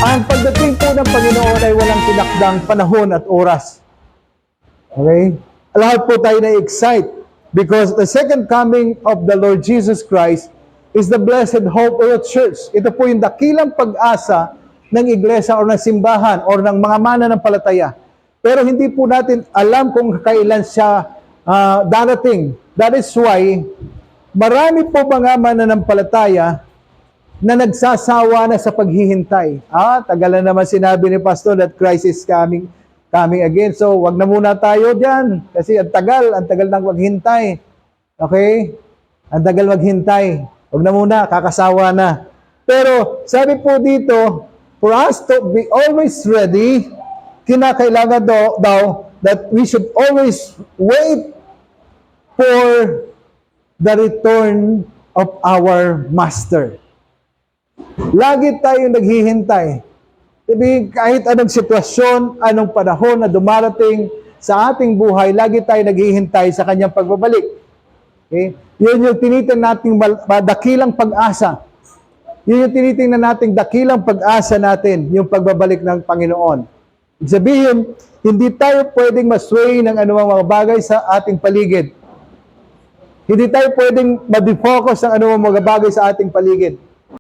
Ang pagdating po ng Panginoon ay walang tinakdang panahon at oras. Okay? Lahat po tayo na-excite because the second coming of the Lord Jesus Christ is the blessed hope of the church. Ito po yung dakilang pag-asa ng iglesia o ng simbahan o ng mga mananampalataya. Pero hindi po natin alam kung kailan siya darating. That is why marami po mga mananampalataya na nagsasawa na sa paghihintay. Tagal na naman sinabi ni Pastor that Christ is coming again. So, wag na muna tayo diyan kasi ang tagal nang maghintay. Okay? Ang tagal maghintay. Wag na muna, kakasawa na. Pero, sabi po dito, for us to be always ready, kinakailangan daw that we should always wait for the return of our Master. Lagi tayong naghihintay. Ibig kahit anong sitwasyon, anong panahon na dumarating sa ating buhay, lagi tayong naghihintay sa kanyang pagbabalik. Okay? Yun yung tinitingnan nating dakilang pag-asa. Yun yung tinitingnan nating dakilang pag-asa natin, yung pagbabalik ng Panginoon. Ibig sabihin, hindi tayo pwedeng masway ng anumang mga bagay sa ating paligid. Hindi tayo pwedeng ma-defocus ng anumang mga bagay sa ating paligid.